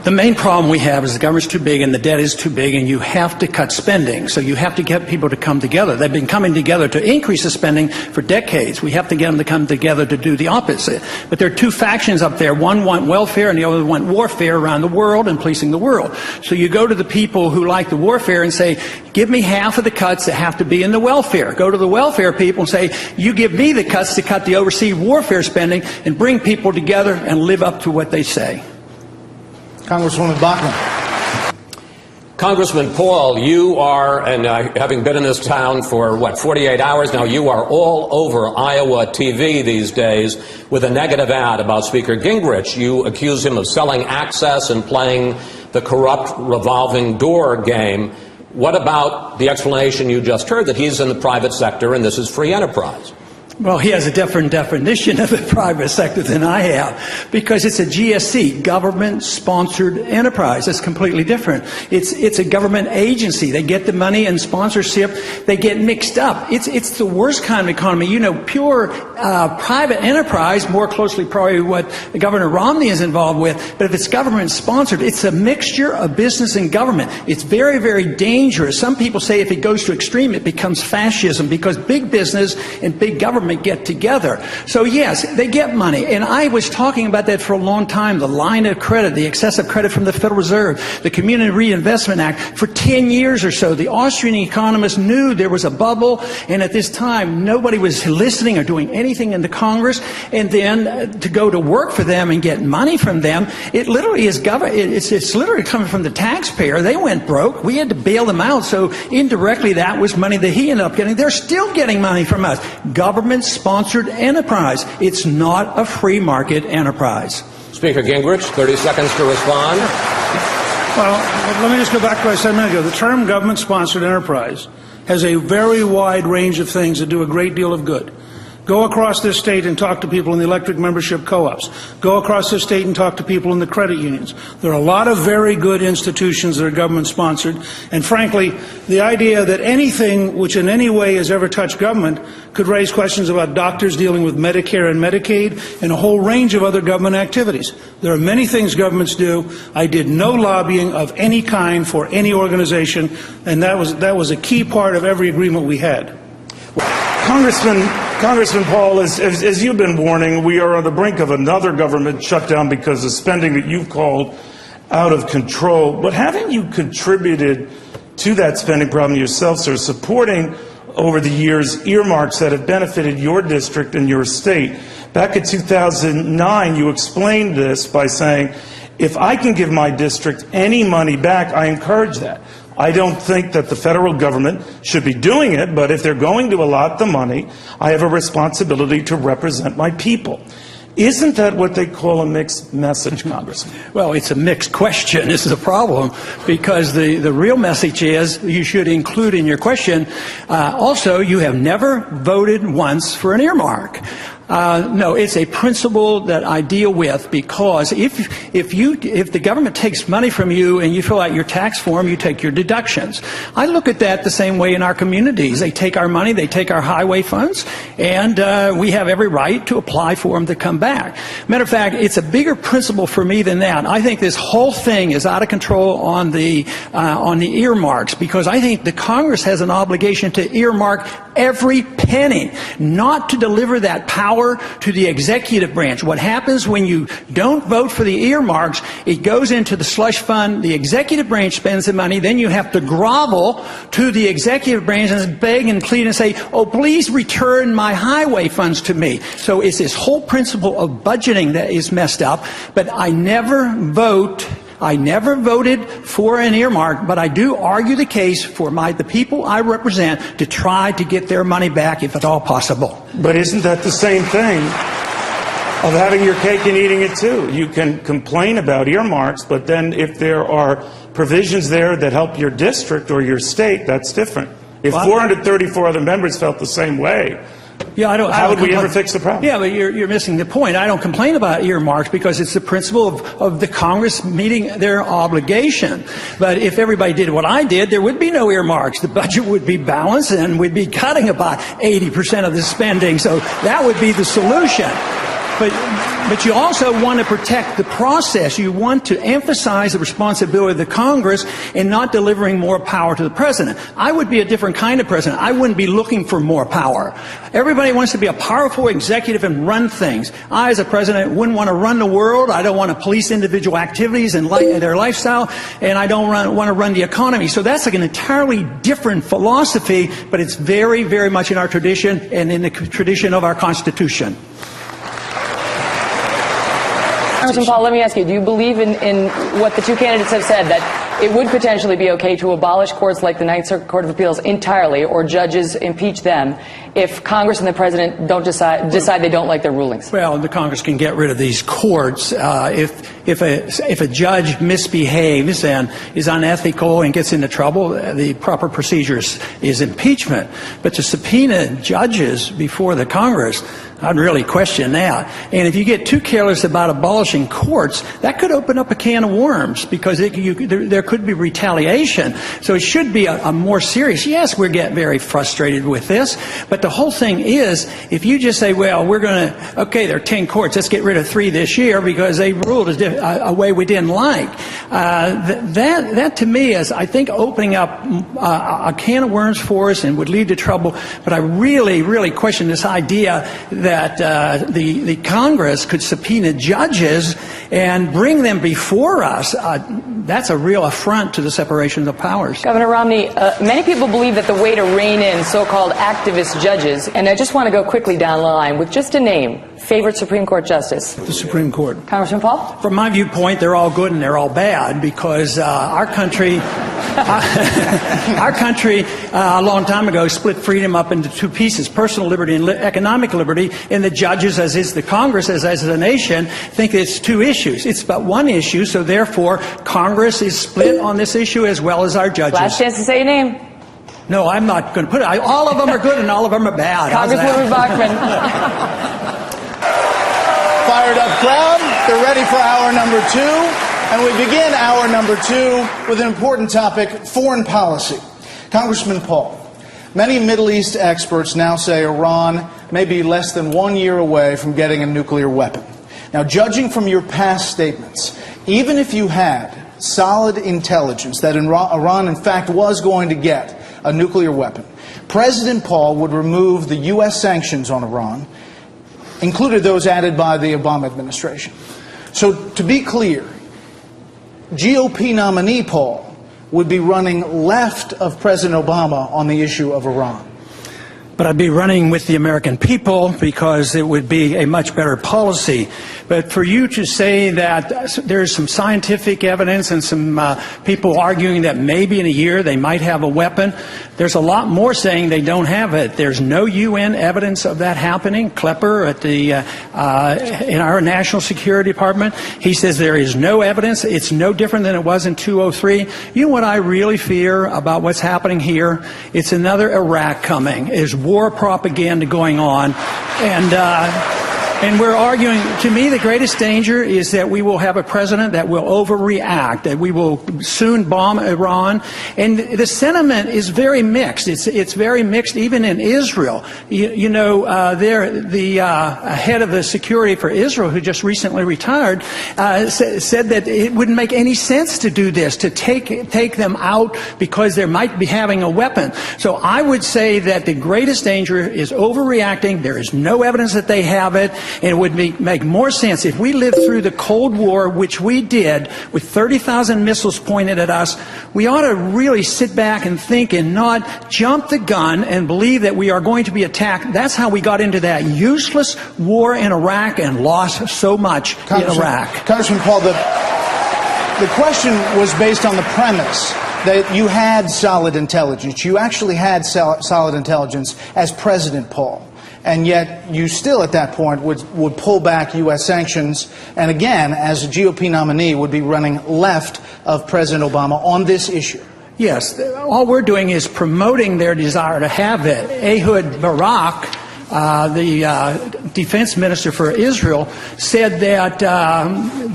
The main problem we have is the government's too big and the debt is too big, and you have to cut spending. So you have to get people to come together. They've been coming together to increase the spending for decades. We have to get them to come together to do the opposite. But there are two factions up there. One want welfare and the other want warfare around the world and policing the world. So you go to the people who like the warfare and say, give me half of the cuts that have to be in the welfare. Go to the welfare people and say, you give me the cuts to cut the overseas warfare spending, and bring people together and live up to what they say. Congresswoman Bachmann. Congressman Paul, you are, and having been in this town for, 48 hours now, you are all over Iowa TV these days with a negative ad about Speaker Gingrich. You accuse him of selling access and playing the corrupt revolving door game. What about the explanation you just heard that he's in the private sector and this is free enterprise? Well, he has a different definition of the private sector than I have, because it's a GSC, government-sponsored enterprise. It's completely different. It's a government agency. They get the money and sponsorship. They get mixed up. It's the worst kind of economy. You know, pure private enterprise, more closely probably what Governor Romney is involved with. But if it's government-sponsored, it's a mixture of business and government. It's very, very dangerous. Some people say if it goes to extreme, it becomes fascism, because big business and big government get together. So yes, they get money. And I was talking about that for a long time. The line of credit, the excessive credit from the Federal Reserve, the Community Reinvestment Act. For 10 years or so, the Austrian economists knew there was a bubble, and at this time, nobody was listening or doing anything in the Congress. And then to go to work for them and get money from them, it literally is it's literally coming from the taxpayer. They went broke. We had to bail them out. So indirectly, that was money that he ended up getting. They're still getting money from us. Government-sponsored enterprise. It's not a free market enterprise. Speaker Gingrich, 30 seconds to respond. Well, let me just go back to what I said a minute ago. The term government-sponsored enterprise has a very wide range of things that do a great deal of good. Go across this state and talk to people in the electric membership co-ops. Go across this state and talk to people in the credit unions. There are a lot of very good institutions that are government-sponsored. And frankly, the idea that anything which in any way has ever touched government could raise questions about doctors dealing with Medicare and Medicaid and a whole range of other government activities. There are many things governments do. I did no lobbying of any kind for any organization, and that was a key part of every agreement we had. Congressman Paul, as you've been warning, we are on the brink of another government shutdown because of spending that you've called out of control. But haven't you contributed to that spending problem yourself, sir, supporting over the years earmarks that have benefited your district and your state? Back in 2009, you explained this by saying, if I can give my district any money back, I encourage that. I don't think that the federal government should be doing it, but if they're going to allot the money, I have a responsibility to represent my people. Isn't that what they call a mixed message, Congressman? Well, it's a mixed question. This is a problem, because the real message is you should include in your question, also, you have never voted once for an earmark. No, it's a principle that I deal with, because if the government takes money from you and you fill out your tax form, you take your deductions. I look at that the same way in our communities. They take our money, they take our highway funds, and we have every right to apply for them to come back. Matter of fact, it's a bigger principle for me than that. I think this whole thing is out of control on the earmarks, because I think the Congress has an obligation to earmark every penny, not to deliver that power to the executive branch. What happens when you don't vote for the earmarks, it goes into the slush fund, the executive branch spends the money, then you have to grovel to the executive branch and beg and plead and say, oh, please return my highway funds to me. So it's this whole principle of budgeting that is messed up, but I never voted for an earmark, but I do argue the case for the people I represent to try to get their money back if at all possible. But isn't that the same thing of having your cake and eating it too? You can complain about earmarks, but then if there are provisions there that help your district or your state, that's different. If 434 other members felt the same way, how would we ever fix the problem? Yeah, but you're missing the point. I don't complain about earmarks because it's the principle of the Congress meeting their obligation. But if everybody did what I did, there would be no earmarks. The budget would be balanced, and we'd be cutting about 80% of the spending. So that would be the solution. But you also want to protect the process. You want to emphasize the responsibility of the Congress in not delivering more power to the president. I would be a different kind of president. I wouldn't be looking for more power. Everybody wants to be a powerful executive and run things. I, as a president, wouldn't want to run the world. I don't want to police individual activities and their lifestyle, and I don't want to run the economy. So that's like an entirely different philosophy, but it's very, very much in our tradition and in the tradition of our Constitution. Congressman Paul, let me ask you, do you believe in what the two candidates have said, that it would potentially be okay to abolish courts like the Ninth Circuit Court of Appeals entirely, or judges impeach them, if Congress and the President don't decide they don't like their rulings? Well, the Congress can get rid of these courts if a judge misbehaves and is unethical and gets into trouble. The proper procedure is impeachment. But to subpoena judges before the Congress, I'd really question that. And if you get too careless about abolishing courts, that could open up a can of worms, because there could be retaliation. So it should be a more serious. Yes, we're getting very frustrated with this, but the whole thing is, if you just say, well, we're going to, okay, there are 10 courts, let's get rid of 3 this year because they ruled a way we didn't like. That to me is, I think, opening up a can of worms for us and would lead to trouble. But I really, really question this idea that the Congress could subpoena judges and bring them before us. That's a real affront to the separation of powers. Governor Romney, many people believe that the way to rein in so-called activist judges, and I just want to go quickly down the line with just a name, favorite Supreme Court justice? The Supreme Court. Congressman Paul? From my viewpoint, they're all good and they're all bad, because our country a long time ago split freedom up into 2 pieces: personal liberty and economic liberty. And the judges, as is the Congress, as a nation, think it's 2 issues. It's but 1 issue, so therefore Congress is split on this issue as well as our judges. Last chance to say your name. No, I'm not going to put it. All of them are good and all of them are bad. Congresswoman Bachmann. Fired up crowd. They're ready for hour number 2. And we begin hour number 2 with an important topic, foreign policy. Congressman Paul, many Middle East experts now say Iran may be less than 1 year away from getting a nuclear weapon. Now, judging from your past statements, even if you had solid intelligence that Iran in fact was going to get a nuclear weapon, President Paul would remove the U.S. sanctions on Iran, included those added by the Obama administration. So, to be clear, GOP nominee Paul would be running left of President Obama on the issue of Iran. But I'd be running with the American people, because it would be a much better policy. But for you to say that there's some scientific evidence and some people arguing that maybe in a year they might have a weapon, there's a lot more saying they don't have it. There's no UN evidence of that happening. Klepper at in our National Security Department, he says there is no evidence. It's no different than it was in 2003. You know what I really fear about what's happening here? It's another Iraq coming. There's war propaganda going on, and we're arguing. To me, the greatest danger is that we will have a president that will overreact, that we will soon bomb Iran. And the sentiment is very mixed. It's very mixed even in Israel. You know, the head of the security for Israel, who just recently retired, said that it wouldn't make any sense to do this, to take them out because they might be having a weapon. So I would say that the greatest danger is overreacting. There is no evidence that they have it. And it would make more sense if we lived through the Cold War, which we did, with 30,000 missiles pointed at us. We ought to really sit back and think and not jump the gun and believe that we are going to be attacked. That's how we got into that useless war in Iraq and lost so much in Iraq. Congressman Paul, the question was based on the premise that you had solid intelligence. You actually had solid intelligence as President Paul. And yet you still, at that point, would pull back U.S. sanctions, and again, as a GOP nominee, would be running left of President Obama on this issue. Yes. All we're doing is promoting their desire to have it. Ehud Barak, the defense minister for Israel, said that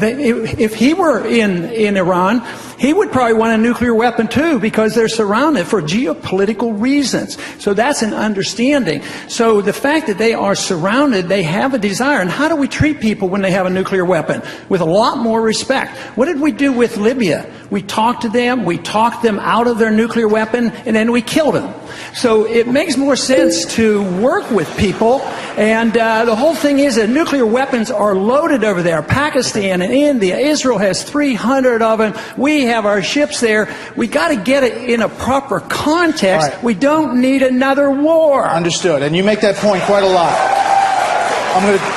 if he were in Iran, He would probably want a nuclear weapon too, because they're surrounded for geopolitical reasons. So that's an understanding. So the fact that they are surrounded, they have a desire. And how do we treat people when they have a nuclear weapon? With a lot more respect. What did we do with Libya? We talked to them, we talked them out of their nuclear weapon, and then we killed them. So it makes more sense to work with people. And the whole thing is that nuclear weapons are loaded over there. Pakistan and India, Israel has 300 of them. We have our ships there. We got to get it in a proper context. Right. We don't need another war. Understood. And you make that point quite a lot.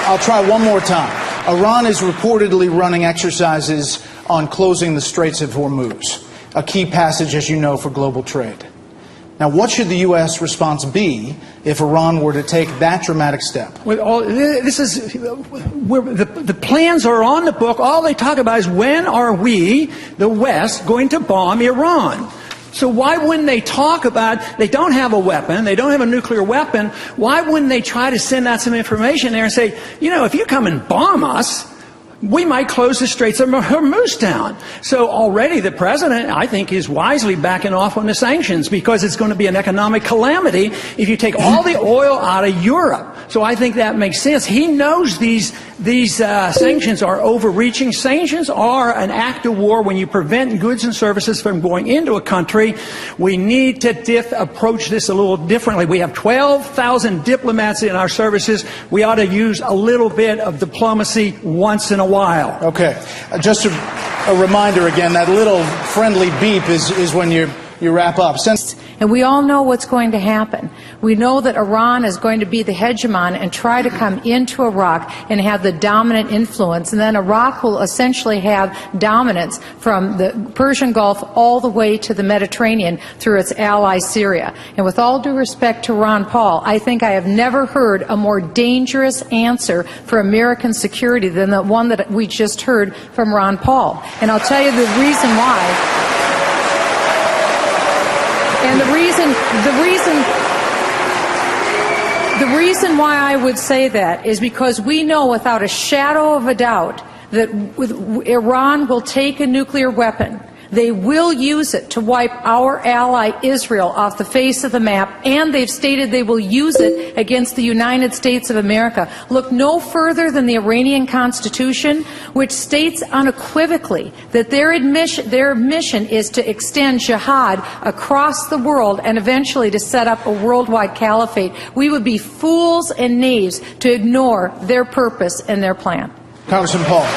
I'll try one more time. Iran is reportedly running exercises on closing the Straits of Hormuz, a key passage, as you know, for global trade. Now, what should the U.S. response be if Iran were to take that dramatic step? Well, the plans are on the book. All they talk about is when are we, the West, going to bomb Iran? So why wouldn't they talk about, they don't have a weapon, they don't have a nuclear weapon, why wouldn't they try to send out some information there and say, you know, if you come and bomb us, we might close the Straits of Hormuz down. So already the president, I think, is wisely backing off on the sanctions, because it's going to be an economic calamity if you take all the oil out of Europe. So I think that makes sense. He knows these sanctions are overreaching. Sanctions are an act of war when you prevent goods and services from going into a country. We need to approach this a little differently. We have 12,000 diplomats in our services. We ought to use a little bit of diplomacy once in a while. Okay. Just a reminder again, that little friendly beep is when you wrap up. And we all know what's going to happen. We know that Iran is going to be the hegemon and try to come into Iraq and have the dominant influence. And then Iraq will essentially have dominance from the Persian Gulf all the way to the Mediterranean through its ally Syria. And with all due respect to Ron Paul, I think I have never heard a more dangerous answer for American security than the one that we just heard from Ron Paul. And I'll tell you the reason why. And the reason why I would say that is because we know without a shadow of a doubt that Iran will take a nuclear weapon. They will use it to wipe our ally Israel off the face of the map, and they've stated they will use it against the United States of America. Look no further than the Iranian Constitution, which states unequivocally that their mission is to extend jihad across the world and eventually to set up a worldwide caliphate. We would be fools and knaves to ignore their purpose and their plan. Congressman Paul.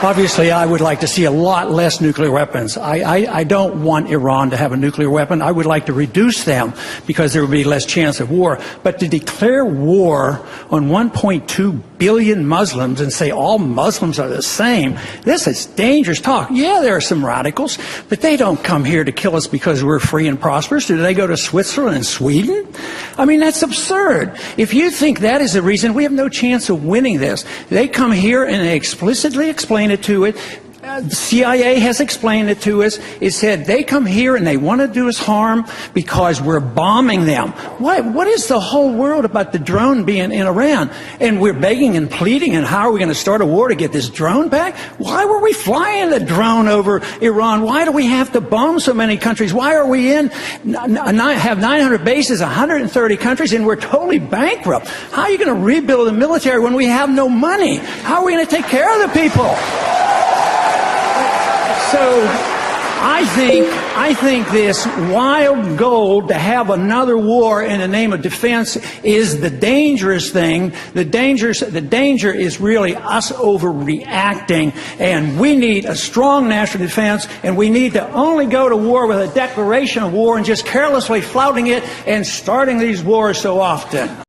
Obviously, I would like to see a lot less nuclear weapons. I don't want Iran to have a nuclear weapon. I would like to reduce them because there would be less chance of war. But to declare war on 1.2 billion Muslims and say all Muslims are the same, this is dangerous talk. Yeah, there are some radicals, but they don't come here to kill us because we're free and prosperous. Do they go to Switzerland and Sweden? I mean, that's absurd. If you think that is the reason, we have no chance of winning this. They come here and they explicitly explain it to it. The CIA has explained it to us. It said they come here and they want to do us harm because we're bombing them. What is the whole world about the drone being in Iran? And we're begging and pleading, and how are we going to start a war to get this drone back? Why were we flying the drone over Iran? Why do we have to bomb so many countries? Why are we have 900 bases, 130 countries, and we're totally bankrupt? How are you going to rebuild the military when we have no money? How are we going to take care of the people? So I think this wild goal to have another war in the name of defense is the dangerous thing. The danger is really us overreacting, and we need a strong national defense, and we need to only go to war with a declaration of war and just carelessly flouting it and starting these wars so often.